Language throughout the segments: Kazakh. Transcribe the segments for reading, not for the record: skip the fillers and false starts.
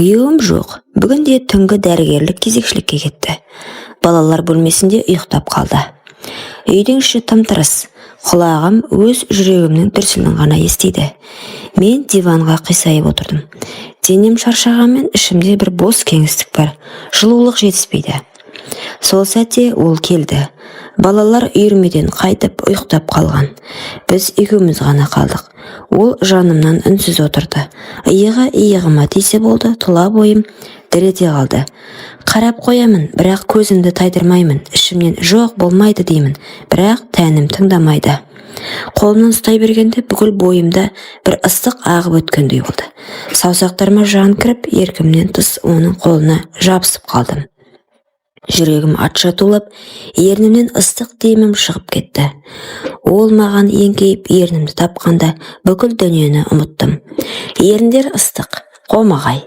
Күйеуім жоқ. Бүгін де түнгі дәрігерлік кезекшілікке кетті. Балалар бөлмесінде ұйықтап қалды. Үйдің іші тым-тырыс. Құлағым өз жүрегімнің дүрсілін ғана естиді. Мен диванға қисайып отырдым. Денем шаршағанмен ішімде бір бос кеңістік бар. Жылулық жетіспейді. Сол сәтте ол келді. Балалар үйірмеден қайтып ұйықтап қалған. Біз екеуміз ғана қалдық. Ол жанымнан үнсіз отырды. Иығыма тисе болды, тұла бойым дір ете қалды. Қарап қоямын, бірақ көзімді тайдырмаймын. Ішімнен жоқ болмайды деймін, бірақ тәнім тыңдамайды. Қолымнан ұстай бергенде бүкіл бойымда бір ыстық ағып өткендей болды. Саусақтарыма жан кіріп, еркімнен тыс оның қолына жабысып қалдым. Жүрегім атша тулап, ернімнен ыстық демім шығып кетті. Ол маған еңкейіп ернімді тапқанда бүкіл дүниені ұмыттым. Еріндер ыстық, қомағай.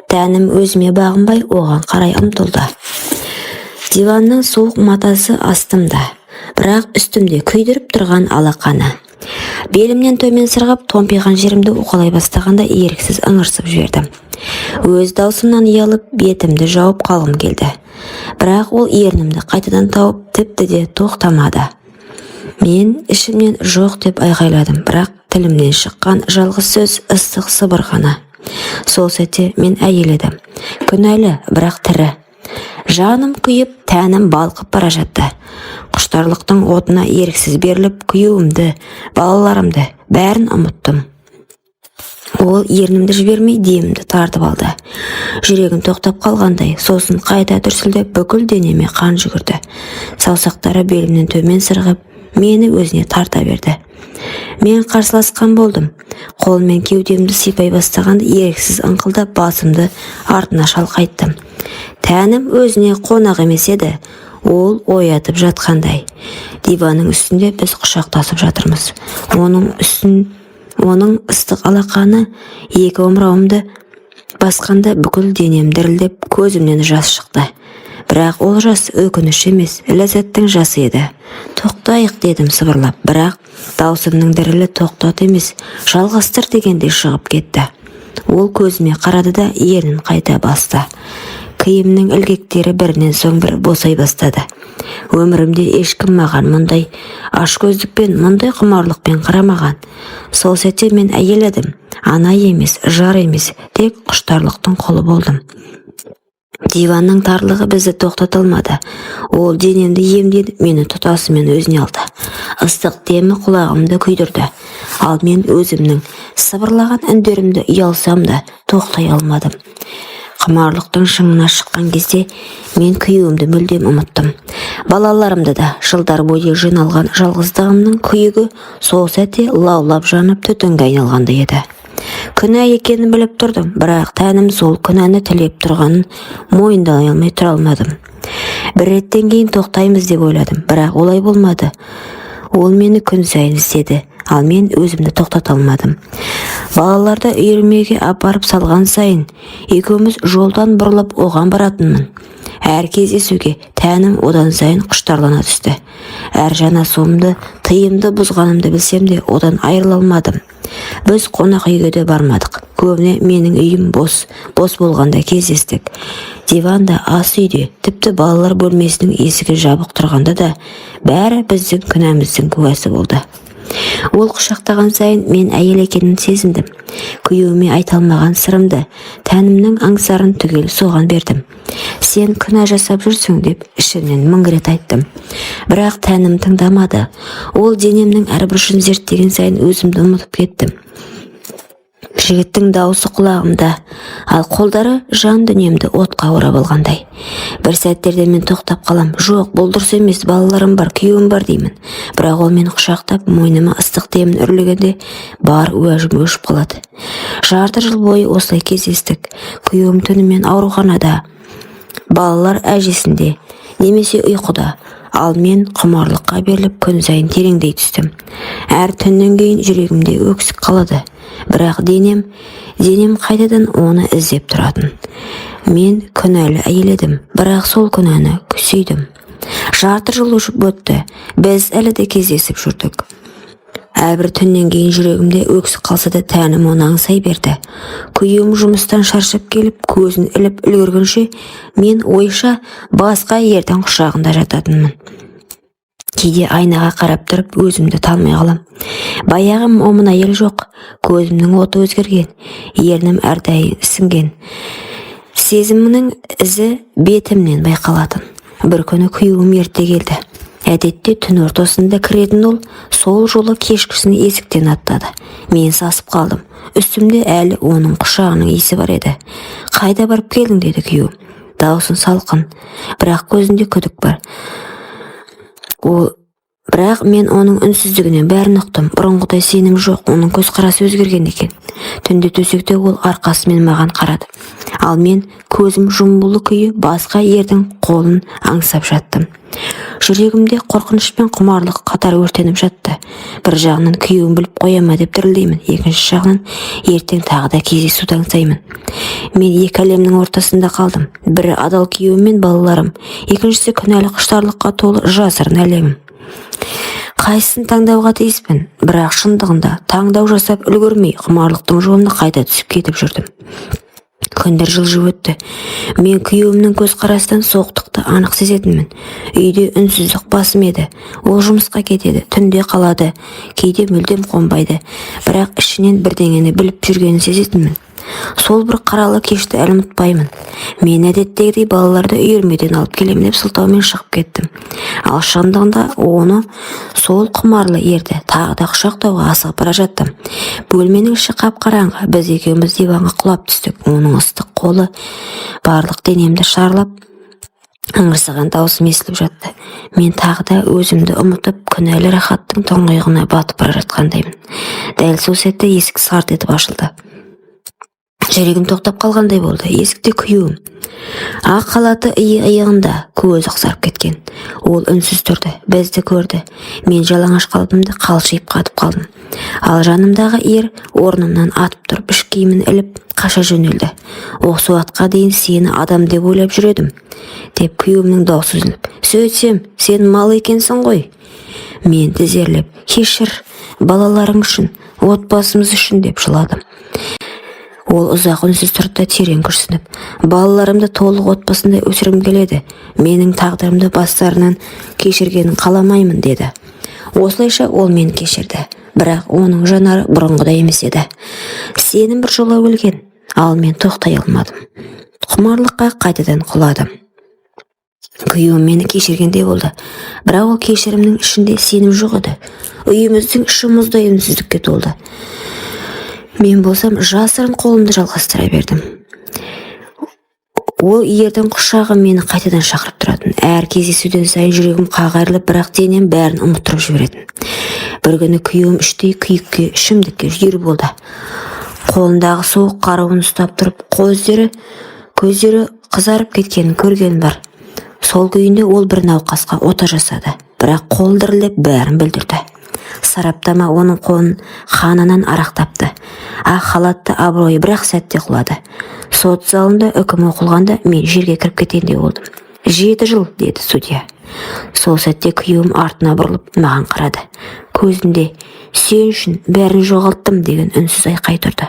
Тәнім өзіме бағынбай оған қарай ұмтылды. Диванның суық матасы астымда, бірақ үстімде күйдіріп тұрған алақаны. Белімнен төмен сырғып, томпиған жерімді уқалай бастағанда еріксіз ыңырсып жібердім. Өз даусымнан ұялып, бетімді жауып қалғым келді. Бірақ ол ернімді қайтадан тауып, тіпті де тоқтамады. Мен ішімнен жоқ деп айғайладым, бірақ тілімнен шыққан жалғыз сөз ыстық сыбыр ғана. Сол сәтте мен әйел едім. Күнәлі, бірақ тірі. Жаным күйіп, тәнім балқып бара жатты. Құштарлықтың отына еріксіз беріліп, күйеуімді, балаларымды бәрін ұмыттым. Ол ернімді жібермей демімді тартып алды. Жүрегім тоқтап қалғандай, сосын қайта дүрсілдеп бүкіл денеме қан жүгірді. Саусақтары белімнен төмен сырғып, мені өзіне тарта берді. Мен қарсыласқан болдым. Қолыммен кеудемді сипай бастағанда еріксіз ыңқылдап басымды артына шалқайттым. Тәнім өзіне қонақ емес еді. Ол оятып жатқандай. Диванның үстінде біз құшақтасып жатырмыз. Оның ыстық алақаны екі омырауымды басқанда бүкіл денем дірілдеп, көзімнен жас шықты. Бірақ ол жас өкініш емес, ләззаттың жасы еді. Тоқтайық дедім сыбырлап, бірақ даусымның дірілі тоқтат емес, жалғастыр дегенде шығып кетті. Ол көзіме қарады да ернін қайта басты. Киімнің ілгектері бірінен соң бір босай бастады. Өмірімде ешкім маған мұндай ашкөздікпен, мұндай құмарлықпен қарамаған. Сол сәтте мен әйел едім, ана емес, жар емес, тек құштарлықтың құлы болдым. Диванның тарлығы бізді тоқтата алмады. Ол денемді емденіп, мені тұтасымен өзіне алды. Ыстық демі құлағымды күйдірді. Ал мен өзімнің сыбырлаған үндерімді ұялсам да тоқтай алмадым. Құмарлықтың шыңына шыққан кезде мен күйеуімді мүлдем ұмыттым. Балаларымды да жылдар бойы жиналған жалғыздығымның күйігі сол сәтте лаулап жанып түтінге айналғандай еді. Күнә екенін біліп тұрдым, бірақ тәнім сол күнәні тілеп тұрғанын мойындай алмай тұра алмадым. Бір реттен кейін тоқтаймыз деп ойладым, бірақ олай болмады. Ол мені күн сайын істеді, ал мен өзімді тоқтата алмадым. Балаларды үйірмеге апарып салған сайын, екеуміз жолдан бұрылып оған баратынмын. Әр кездесуге тәнім одан сайын құштарлана түсті. Әр жанасуымды, тыйымды бұзғанымды білсем де одан айырыла алмадым. Біз қонақ үйге де бармадық. Көбіне менің үйім бос болғанда кездестік. Диванда, ас үйде, тіпті балалар бөлмесінің есігі жабық тұрғанда да бәрі біздің күнәміздің куәсі болды. Ол құшақтаған сайын мен әйел екенін сезіндім. Күйеуіме айта алмаған сырымды, тәнімнің аңсарын түгел соған бердім. Сен күнә жасап жүрсің деп ішімнен мың рет айттым. Бірақ тәнім тыңдамады. Ол денемнің әр бұрышын зерттеген сайын өзімді ұмытып кеттім. Жігіттің дауысы құлағымда, ал қолдары жан дүниемді отқа орап алғандай. Бір сәттерде мен тоқтап қалам. Жоқ, бұл дұрыс емес, балаларым бар, күйеуім бар деймін. Бірақ ол мені құшақтап, мойныма ыстық демін үрлегенде бар уәжім өшіп қалады. Жарты жыл бойы осылай кездестік. Күйеуім түнімен ауруханада, балалар әжесінде, немесе ұйқыда. Ал мен құмарлыққа беріліп күн сайын тереңдей түстім. Әр түннен кейін жүрегімде өксік қалады. Бірақ денем қайтадан оны іздеп тұратын. Мен күнәлі әйел едім, бірақ сол күнәні сүйдім. Жарты жыл өшіп өтті. Біз әлі де кездесіп жүрдік. Әрбір түннен кейін жүрегімде өксік қалса да тәнім оны аңсай берді. Күйеуім жұмыстан шаршап келіп, көзін іліп үлгергенше, мен ойша басқа ердің құшағында жататынмын. Кейде айнаға қарап тұрып, өзімді талмай қалам. Баяғы момын әйел жоқ, көзімнің оты өзгерген, ернім әрдайым ісінген. Сезімнің ізі бетімнен байқалатын. Бір күні күйеуім ерте келді. Әдетте түн ортасында кіретін ол, сол жолы кешкісін есіктен аттады. Мен сасып қалдым. Үстімде әлі оның құшағының иісі бар еді. Қайда барып келдің, деді күйеуім. Даусын салқын, бірақ көзінде күдік бар. Бірақ мен оның үнсіздігінен бәрін ұқтым. Бұрынғыдай сенім жоқ, оның көзқарасы өзгерген екен. Түнде төсекте ол арқасымен маған қарады. Ал мен көзім жұмулы күйі басқа ердің қолын аңсап жаттым. Жүрегімде қорқыныш пен құмарлық қатар өртеніп жатты. Бір жағынан күйеуім біліп қояма деп дірілдеймін, екінші жағынан ертең тағы да кездесуді аңсаймын. Мен екі әлемнің ортасында қалдым. Бірі адал күйеуім мен балаларым, екіншісі күнәлі құштарлыққа толы жасырын әлемім. Қайсысын таңдауға тиіспін, бірақ шындығында таңдау жасап үлгермей құмарлықтың жолына қайта түсіп кетіп жүрдім. Күндер жылжып өтті. Мен күйеуімнің көзқарасынан соқтықты анық сезетінмін. Үйде үнсіздік басым еді. Ол жұмысқа кетеді, түнде қалады, кейде мүлдем қонбайды. Бірақ ішінен бірдеңені біліп жүргенін сезетінмін. Сол бір қаралы кешті әлі ұмытпаймын. Мен әдеттегідей балаларды үйірмеден алып келемін деп сылтаумен шығып кеттім. Ал шындығында оны сол құмарлы ерді тағы да құшақтауға асығып бара жаттым. Бөлменің іші қап-қараңғы, біз екеуміз диванға құлап түстік. Оның ыстық қолы барлық денемді шарлап, ыңырсыған даусым естіліп жатты. Мен тағы да өзімді ұмытып, күнәлі рахаттың тұңғиығына батып бара жатқандаймын. Дәл сол сәтте есік сарт етіп ашылды. Жүрегім тоқтап қалғандай болды. Есікте күйеуім. Ақ халаты иығында, көзі қызарып кеткен. Ол үнсіз тұрды, бізді көрді. Мен жалаңаш қалпымда қалшиып қатып қалдым. Ал жанымдағы ер орнымнан атып тұрып, іш киімін іліп қаша жөнелді. Осы уақытқа дейін сені адам деп ойлап жүредім, деп күйеуімнің даусы үзіліп. Сөйтсем, сен мал екенсің ғой. Мен тізерлеп, кешір, балаларың үшін, отбасымыз үшін деп жыладым. Ол ұзақ үнсіз тұрды да терең күрсініп, балаларымды толық отбасында өсіргім келеді. Менің тағдырымды бастарынан кешіргенін қаламаймын, деді. Осылайша ол мені кешірді, бірақ оның жанары бұрынғыдай емес еді. Сенім бір жола өлген, ал мен тоқтай алмадым. Құмарлыққа қайтадан құладым. Күйеуім мені кешіргендей болды, бірақ ол кешірімнің ішінде сенім жоқ еді. Үйіміздің іші мұздай үнсіздікке толды. Мен болсам жасырын қолымды жалғастыра бердім. Ол ердің құшағы мені қайтадан шақырып тұратын. Әр кездесуден сайын жүрегім қағайырылып, бірақ денем бәрін ұмыттырып жіберетін. Бір күні күйеуім іштей күйікке, ішімдікке жүйір болды. Қолындағы суық қаруын ұстап тұрып, көздері қызарып кеткенін көрген бар. Сол күйінде ол бір науқасқа ота жасады, бірақ қол дірілдеп бәрін білдірді. Сараптама оның қолын қанынан арақтапты. Ақ халатты абыройы бірақ сәтте құлады. Сот залында үкім оқылғанда мен жерге кіріп кеткендей болдым. 7 жыл, деді судья. Сол сәтте күйеуім артына бұрылып маған қарады. Көзінде сен үшін бәрін жоғалттым деген үнсіз айқай тұрды.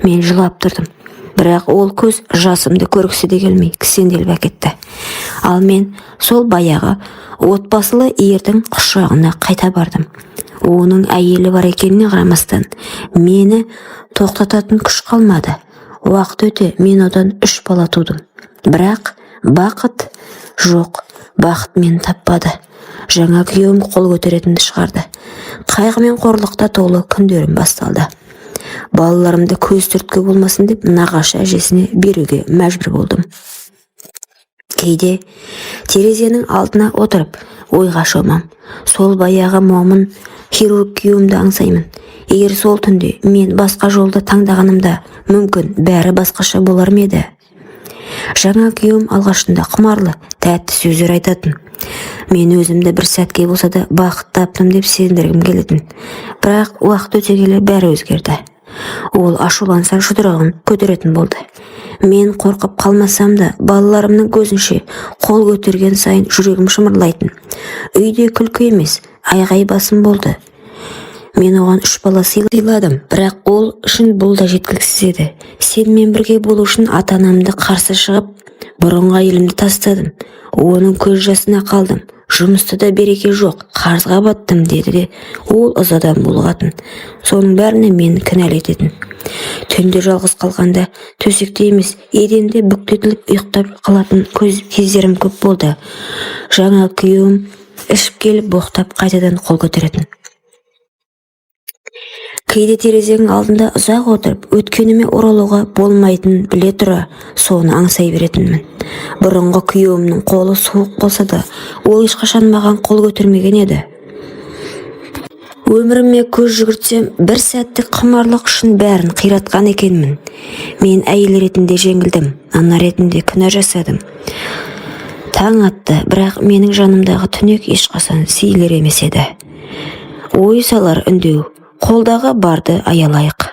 Мен жылап тұрдым, бірақ ол көз жасымды көргісі де келмей кісенделіп әкетті. Ал мен сол баяғы отбасылы ердің құшағына қайта бардым. Оның әйелі бар екеніне қарамастан мені тоқтататын күш қалмады. Уақыт өте мен одан 3 бала тудым. Бірақ бақыт жоқ, бақыт мені таппады. Жаңа күйеуім қол көтеретінді шығарды. Қайғы мен қорлықта толы күндерім басталды. Балаларымды көз түрткі болмасын деп нағашы әжесіне беруге мәжбүр болдым. Кейде терезенің алдына отырып ойға шомам. Сол баяғы момын хирург күйеуімді аңсаймын. Егер сол түнде мен басқа жолды таңдағанымда, мүмкін бәрі басқаша болар ма еді? Жаңа күйеуім алғашында құмарлы, тәтті сөздер айтатын. Мен өзімді бір сәтке болса да бақыт таптым деп сендіргім келетін. Бірақ уақыт өте келе бәрі өзгерді. Ол ашуланса жұдырығын көтеретін болды. Мен қорқып қалмасам да, балаларымның көзінше қол көтерген сайын жүрегім шымырлайтын. Үйде күлкі емес, айғай басым болды. Мен оған 3 бала сыйладым, бірақ ол үшін бұл да жеткіліксіз еді. Сенімен бірге болу үшін ата-анамды қарсы шығып, бұрынғы әйелімді тастадым. Оның көз жасына қалдым. Жұмыста да береке жоқ, қарызға баттым деді де, ол ызадан булығатын. Соның бәріне мені кінәлі ететін. Түнде жалғыз қалғанда төсекте емес, еденде бүктетіліп ұйықтап қалатын кездерім көп болды. Жаңа күйеуім ішіп келіп боқтап қайтадан қол көтеретін. Кейде терезенің алдында ұзақ отырып, өткеніме оралуға болмайтынын біле тұра, соны аңсай беретінмін. Бұрынғы күйеуімнің қолы суық болса да, ол ешқашан маған қол көтермеген еді. Өміріме көз жүгіртсем, бір сәттік құмарлық үшін бәрін қиратқан екенмін. Мен әйел ретінде жеңілдім, ана ретінде күнә жасадым. Таң атты, бірақ менің жанымдағы түнек ешқашан сейілер емес еді. Ой салар үндеу, қолдағы барды аялайық.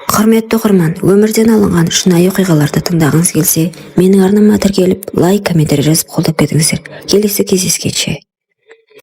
Құрметті оқырман, өмірден алынған шынайы оқиғаларды тыңдағыңыз келсе, менің арнама тіркеліп, лайк, комментарий жазып қолдап кетіңіздер. Келесі кездескенше.